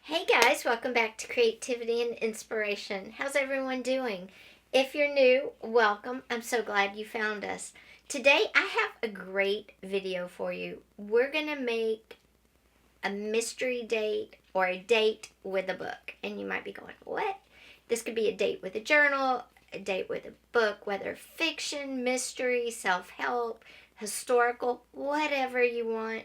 Hey guys, welcome back to Creativity and Inspiration. How's everyone doing? If you're new, welcome. I'm so glad you found us. Today I have a great video for you. We're going to make a mystery date or a date with a book. And you might be going, what? This could be a date with a journal, a date with a book, whether fiction, mystery, self-help, historical, whatever you want.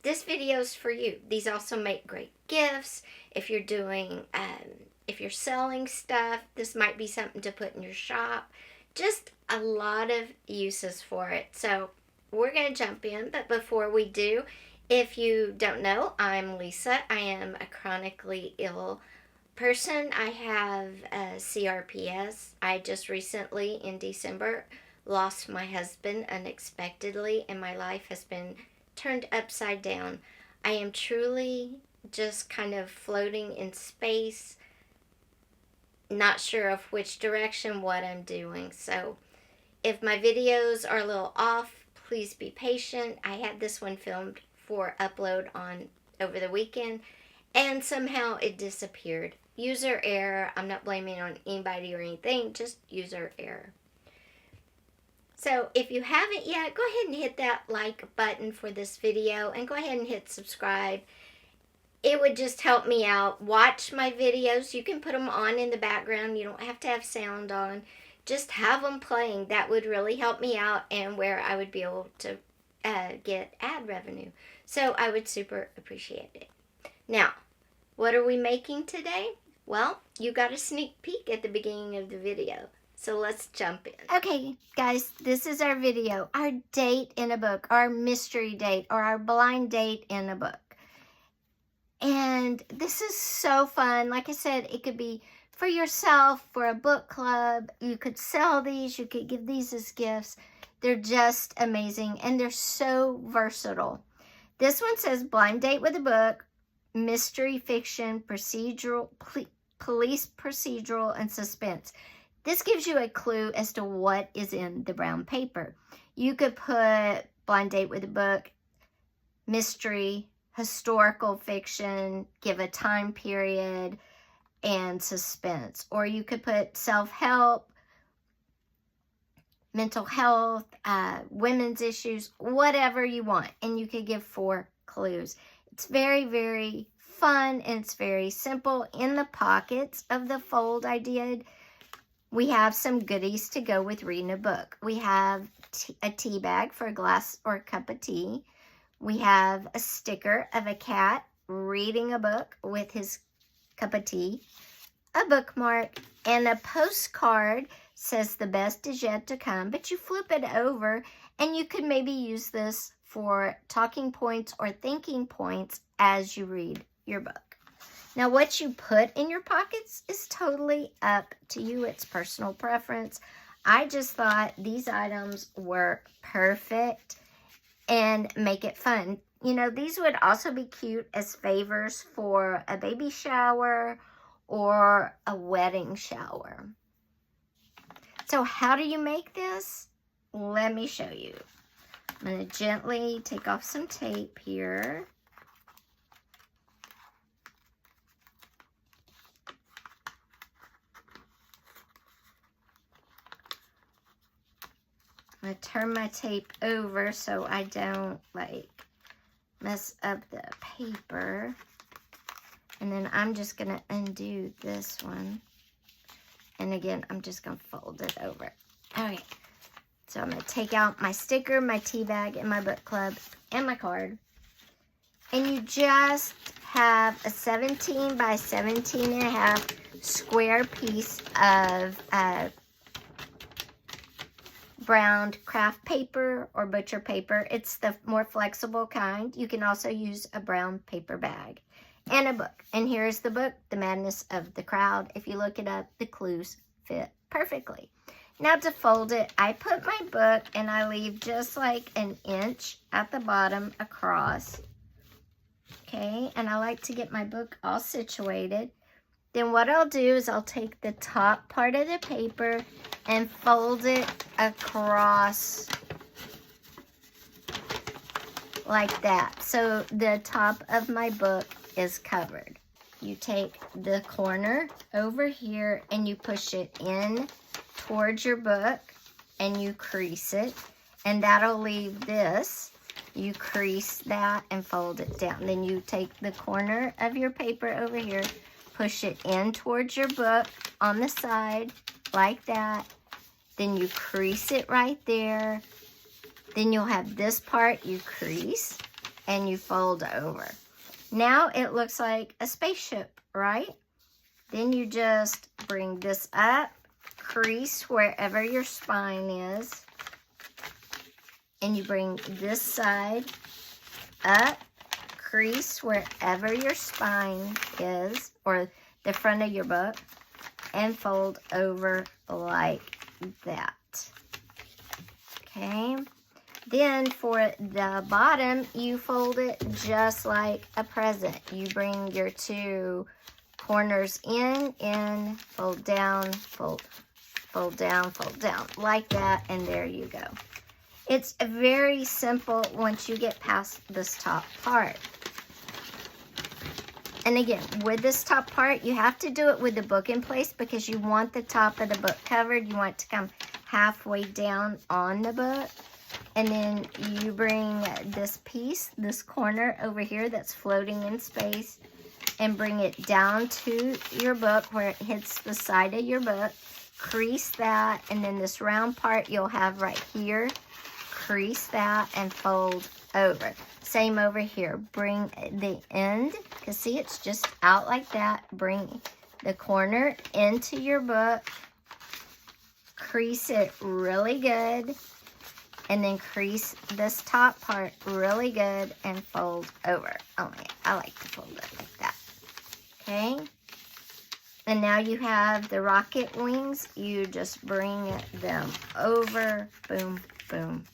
This video is for you. These also make great gifts. If you're doing, if you're selling stuff, this might be something to put in your shop. Just a lot of uses for it. So we're going to jump in, but before we do, if you don't know, I'm Lisa. I am a chronically ill person. I have CRPS. I just recently, in December, lost my husband unexpectedly, and my life has been turned upside down. I am truly just kind of floating in space, not sure of which direction, what I'm doing. So if my videos are a little off, please be patient. I had this one filmed for upload on over the weekend, and somehow it disappeared. User error. I'm not blaming it on anybody or anything, just user error. So if you haven't yet, go ahead and hit that like button for this video and go ahead and hit subscribe. It would just help me out. Watch my videos. You can put them on in the background. You don't have to have sound on. Just have them playing. That would really help me out and where I would be able to get ad revenue. So I would super appreciate it. Now, what are we making today? Well, you got a sneak peek at the beginning of the video. So let's jump in. Okay, guys, this is our video. Our date in a book, our mystery date, or our blind date in a book. And this is so fun. Like I said, it could be for yourself, for a book club. You could sell these. You could give these as gifts. They're just amazing, and they're so versatile. This one says blind date with a book, mystery fiction, procedural, police procedural, and suspense. This gives you a clue as to what is in the brown paper. You could put blind date with a book, mystery, historical fiction, give a time period, and suspense. Or you could put self-help, mental health, women's issues, whatever you want. And you could give 4 clues. It's very, very fun, and it's very simple. In the pockets of the fold I did, we have some goodies to go with reading a book. We have a tea bag for a glass or a cup of tea. We have a sticker of a cat reading a book with his cup of tea, a bookmark, and a postcard says the best is yet to come, but you flip it over and you could maybe use this for talking points or thinking points as you read your book. Now, what you put in your pockets is totally up to you. It's personal preference. I just thought these items were perfect and make it fun. You know, these would also be cute as favors for a baby shower or a wedding shower. So how do you make this? Let me show you. I'm going to gently take off some tape here. I'm going to turn my tape over so I don't, mess up the paper. And then I'm just going to undo this one. And again, I'm just going to fold it over. Okay. So I'm going to take out my sticker, my tea bag, and my book club, and my card. And you just have a 17 by 17 and a half square piece of brown craft paper or butcher paper. It's the more flexible kind. You can also use a brown paper bag and a book. And here's the book, The Madness of the Crowd. If you look it up, the clues fit perfectly. Now to fold it, I put my book and I leave just like an inch at the bottom across. Okay, and I like to get my book all situated. Then what I'll do is I'll take the top part of the paper and fold it across like that. So the top of my book is covered. you take the corner over here and you push it in towards your book and you crease it. And that'll leave this. You crease that and fold it down. Then you take the corner of your paper over here, push it in towards your book on the side like that. Then you crease it right there. Then you'll have this part you crease and you fold over. Now it looks like a spaceship, right? Then you just bring this up, crease wherever your spine is, and you bring this side up, crease wherever your spine is, or the front of your book, and fold over like that. Okay? Then for the bottom, you fold it just like a present. You bring your two corners in, fold down, fold down, fold down, like that, and there you go. It's very simple once you get past this top part. And again, with this top part, you have to do it with the book in place because you want the top of the book covered. You want it to come halfway down on the book. And then you bring this piece, this corner over here that's floating in space, and bring it down to your book where it hits the side of your book. Crease that, and then this round part you'll have right here. Crease that and fold over. Same over here. Bring the end, because see, it's just out like that. Bring the corner into your book. Crease it really good. And then crease this top part really good and fold over. Oh man, I like to fold it like that. Okay? And now you have the rocket wings. You just bring them over. Boom, boom,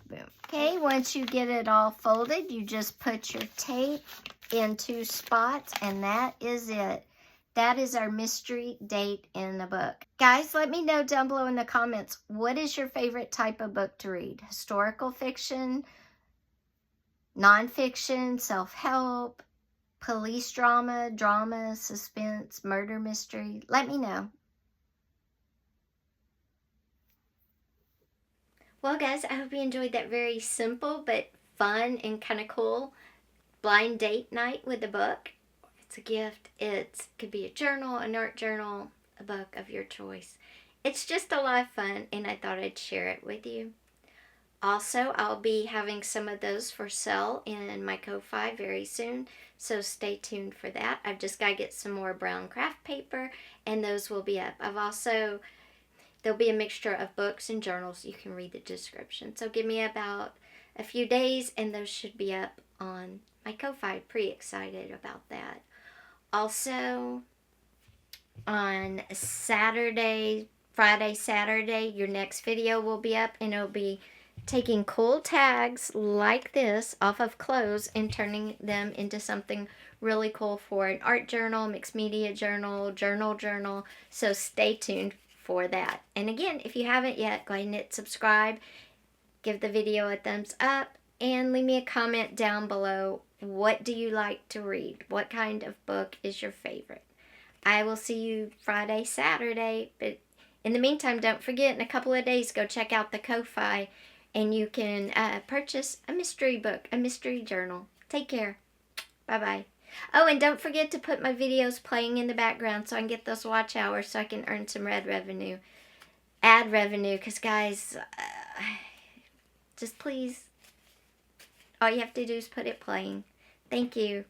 boom. Okay, once you get it all folded, you just put your tape in 2 spots, and that is it. That is our mystery date in the book. Guys, let me know down below in the comments, what is your favorite type of book to read? Historical fiction, nonfiction, self-help, police drama, drama, suspense, murder mystery? Let me know. Well, guys, I hope you enjoyed that very simple but fun and kind of cool blind date night with the book. It's a gift. It could be a journal, an art journal, a book of your choice. It's just a lot of fun, and I thought I'd share it with you. Also, I'll be having some of those for sale in my Ko-Fi very soon, so stay tuned for that. I've just got to get some more brown craft paper, and those will be up. There'll be a mixture of books and journals. You can read the description. So give me about a few days, and those should be up on my Ko-Fi. Pretty excited about that. Also, on Friday, Saturday, your next video will be up, and it'll be taking cool tags like this off of clothes and turning them into something really cool for an art journal, mixed media journal, journal. So stay tuned for that. And again, if you haven't yet, go ahead and hit subscribe, give the video a thumbs up, and leave me a comment down below. What do you like to read? What kind of book is your favorite? I will see you Friday, Saturday, but in the meantime, don't forget, in a couple of days, go check out the Ko-Fi, and you can purchase a mystery book, a mystery journal. Take care. Bye-bye. Oh, and don't forget to put my videos playing in the background so I can get those watch hours so I can earn some ad revenue, because guys, just please, all you have to do is put it playing. Thank you.